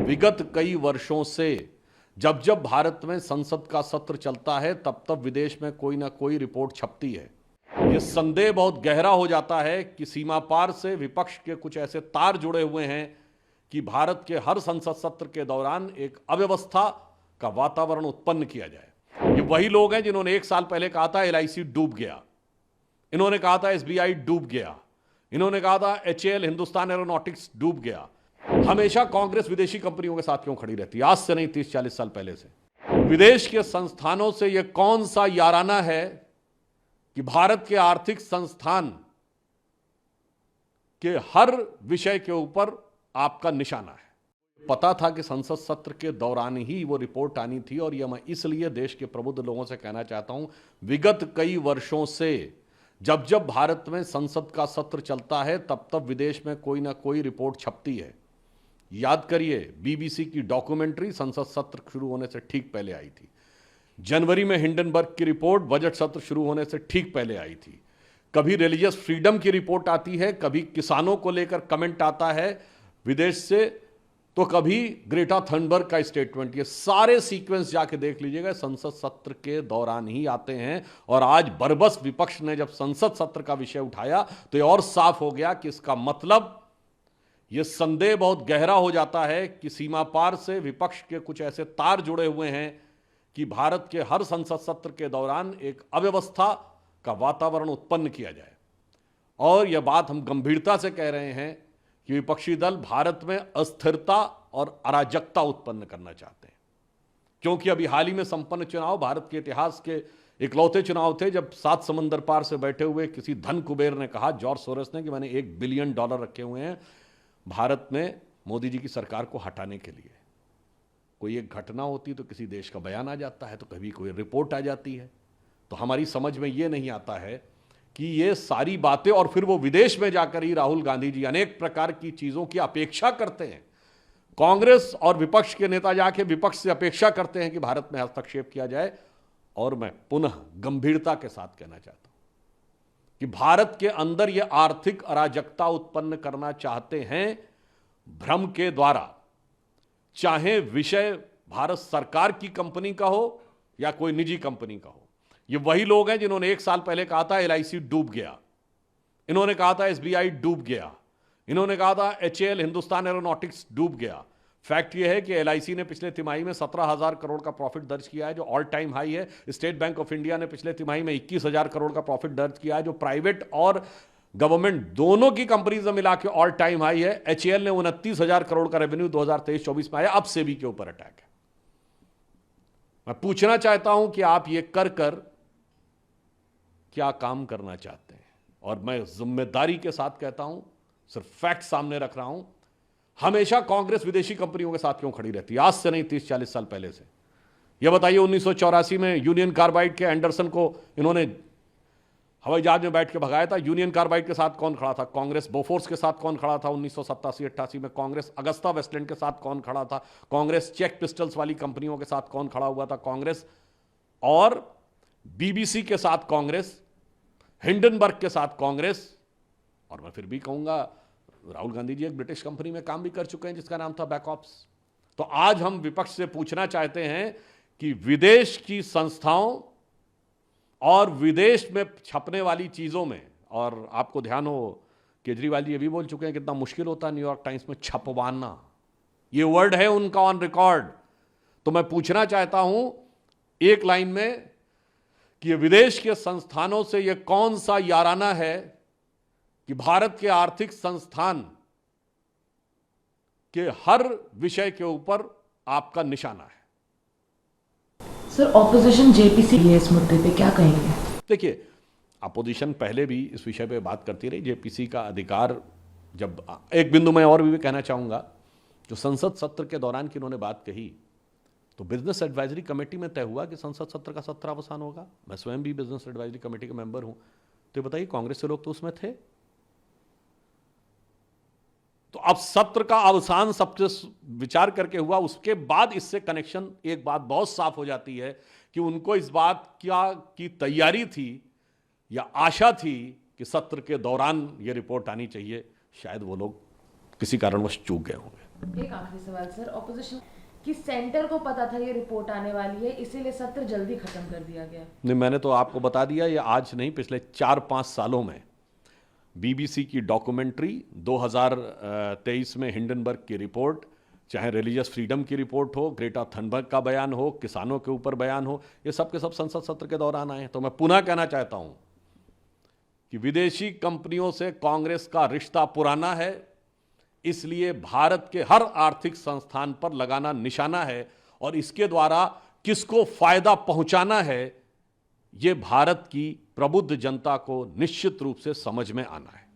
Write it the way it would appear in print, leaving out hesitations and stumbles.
विगत कई वर्षों से जब जब भारत में संसद का सत्र चलता है तब तब विदेश में कोई ना कोई रिपोर्ट छपती है। ये संदेह बहुत गहरा हो जाता है कि सीमा पार से विपक्ष के कुछ ऐसे तार जुड़े हुए हैं कि भारत के हर संसद सत्र के दौरान एक अव्यवस्था का वातावरण उत्पन्न किया जाए। ये वही लोग हैं जिन्होंने एक साल पहले कहा था LIC डूब गया, इन्होंने कहा था SBI डूब गया, इन्होंने कहा था HAL हिंदुस्तान एरोनॉटिक्स डूब गया। हमेशा कांग्रेस विदेशी कंपनियों के साथ क्यों खड़ी रहती है? आज से नहीं, 30-40 साल पहले से। विदेश के संस्थानों से यह कौन सा याराना है कि भारत के आर्थिक संस्थान के हर विषय के ऊपर आपका निशाना है? पता था कि संसद सत्र के दौरान ही वो रिपोर्ट आनी थी, और यह मैं इसलिए देश के प्रबुद्ध लोगों से कहना चाहता हूं, विगत कई वर्षों से जब जब भारत में संसद का सत्र चलता है तब तब विदेश में कोई ना कोई रिपोर्ट छपती है। याद करिए, BBC की डॉक्यूमेंट्री संसद सत्र शुरू होने से ठीक पहले आई थी। जनवरी में हिंडनबर्ग की रिपोर्ट बजट सत्र शुरू होने से ठीक पहले आई थी। कभी रिलीजियस फ्रीडम की रिपोर्ट आती है, कभी किसानों को लेकर कमेंट आता है विदेश से, तो कभी ग्रेटा थनबर्ग का स्टेटमेंट। ये सारे सीक्वेंस जाके देख लीजिएगा, संसद सत्र के दौरान ही आते हैं। और आज बरबस विपक्ष ने जब संसद सत्र का विषय उठाया तो ये और साफ हो गया कि इसका मतलब ये संदेह बहुत गहरा हो जाता है कि सीमा पार से विपक्ष के कुछ ऐसे तार जुड़े हुए हैं कि भारत के हर संसद सत्र के दौरान एक अव्यवस्था का वातावरण उत्पन्न किया जाए। और यह बात हम गंभीरता से कह रहे हैं कि विपक्षी दल भारत में अस्थिरता और अराजकता उत्पन्न करना चाहते हैं, क्योंकि अभी हाल ही में संपन्न चुनाव भारत के इतिहास के इकलौते चुनाव थे जब 7 समंदर पार से बैठे हुए किसी धन कुबेर ने कहा, जॉर्ज सोरोस ने, कि मैंने $1 बिलियन रखे हुए हैं भारत में मोदी जी की सरकार को हटाने के लिए। कोई एक घटना होती तो किसी देश का बयान आ जाता है, तो कभी कोई रिपोर्ट आ जाती है। तो हमारी समझ में ये नहीं आता है कि ये सारी बातें, और फिर वो विदेश में जाकर ही राहुल गांधी जी अनेक प्रकार की चीजों की अपेक्षा करते हैं। कांग्रेस और विपक्ष के नेता जाके विपक्ष से अपेक्षा करते हैं कि भारत में हस्तक्षेप किया जाए। और मैं पुनः गंभीरता के साथ कहना चाहता हूं कि भारत के अंदर यह आर्थिक अराजकता उत्पन्न करना चाहते हैं भ्रम के द्वारा, चाहे विषय भारत सरकार की कंपनी का हो या कोई निजी कंपनी का हो। ये वही लोग हैं जिन्होंने एक साल पहले कहा था LIC डूब गया, इन्होंने कहा था SBI डूब गया, इन्होंने कहा था HAL हिंदुस्तान एरोनॉटिक्स डूब गया। फैक्ट यह है कि LIC ने पिछले तिमाही में 17,000 करोड़ का प्रॉफिट दर्ज किया है, जो ऑल टाइम हाई है। स्टेट बैंक ऑफ इंडिया ने पिछले तिमाही में 21,000 करोड़ का प्रॉफिट दर्ज किया है, जो प्राइवेट और गवर्नमेंट दोनों की कंपनीज में मिला के ऑल टाइम हाई है। HAL ने 29,000 करोड़ का रेवेन्यू 2023-24 में आया। अब सेबी के ऊपर अटैक है। मैं पूछना चाहता हूं कि आप ये कर क्या काम करना चाहते हैं? और मैं जिम्मेदारी के साथ कहता हूं, सिर्फ फैक्ट सामने रख रहा हूं, हमेशा कांग्रेस विदेशी कंपनियों के साथ क्यों खड़ी रहती है? आज से नहीं, 30-40 साल पहले से। यह बताइए, 1984 में यूनियन कार्बाइड के एंडरसन को इन्होंने हवाई जहाज में बैठ के भगाया था। यूनियन कार्बाइड के साथ कौन खड़ा था? कांग्रेस। बोफोर्स के साथ कौन खड़ा था 1987-88 में? कांग्रेस। अगस्ता वेस्टलैंड के साथ कौन खड़ा था? कांग्रेस। चेक पिस्टल्स वाली कंपनियों के साथ कौन खड़ा हुआ था? कांग्रेस। और BBC के साथ कांग्रेस, हिंडनबर्ग के साथ कांग्रेस। और मैं फिर भी कहूंगा, राहुल गांधी जी एक ब्रिटिश कंपनी में काम भी कर चुके हैं जिसका नाम था बैकऑप्स। तो आज हम विपक्ष से पूछना चाहते हैं कि विदेश की संस्थाओं और विदेश में छपने वाली चीजों में, और आपको ध्यान हो केजरीवाल जी ये भी बोल चुके हैं कितना मुश्किल होता है न्यूयॉर्क टाइम्स में छपवाना, ये वर्ड है उनका ऑन रिकॉर्ड। तो मैं पूछना चाहता हूं एक लाइन में कि विदेश के संस्थानों से यह कौन सा याराना है कि भारत के आर्थिक संस्थान के हर विषय के ऊपर आपका निशाना है? सर, ऑपोजिशन JPC इस मुद्दे पे क्या कहेंगे? देखिए, अपोजिशन पहले भी इस विषय पे बात करती रही। JPC का अधिकार, जब एक बिंदु में और भी कहना चाहूंगा, जो संसद सत्र के दौरान की उन्होंने बात कही, तो बिजनेस एडवाइजरी कमेटी में तय हुआ कि संसद सत्र का सत्रावसान होगा। मैं स्वयं भी बिजनेस एडवाइजरी कमेटी का मेंबर हूं। तो बताइए, कांग्रेस के लोग तो उसमें थे। तो अब सत्र का अवसान सबसे विचार करके हुआ, उसके बाद इससे कनेक्शन, एक बात बहुत साफ हो जाती है कि उनको इस बात की तैयारी थी या आशा थी कि सत्र के दौरान यह रिपोर्ट आनी चाहिए। शायद वो लोग किसी कारणवश चूक गए होंगे। एक आखिरी सवाल सर, ऑपोजिशन कि सेंटर को पता था ये रिपोर्ट आने वाली है, इसीलिए सत्र जल्दी खत्म कर दिया गया। नहीं, मैंने तो आपको बता दिया, ये आज नहीं, पिछले 4-5 सालों में बीबीसी की डॉक्यूमेंट्री, 2023 में हिंडनबर्ग की रिपोर्ट, चाहे रिलीजियस फ्रीडम की रिपोर्ट हो, ग्रेटा थनबर्ग का बयान हो, किसानों के ऊपर बयान हो, ये सब के सब संसद सत्र के दौरान आए हैं। तो मैं पुनः कहना चाहता हूं कि विदेशी कंपनियों से कांग्रेस का रिश्ता पुराना है, इसलिए भारत के हर आर्थिक संस्थान पर लगाना निशाना है और इसके द्वारा किसको फायदा पहुंचाना है, यह भारत की प्रबुद्ध जनता को निश्चित रूप से समझ में आना है।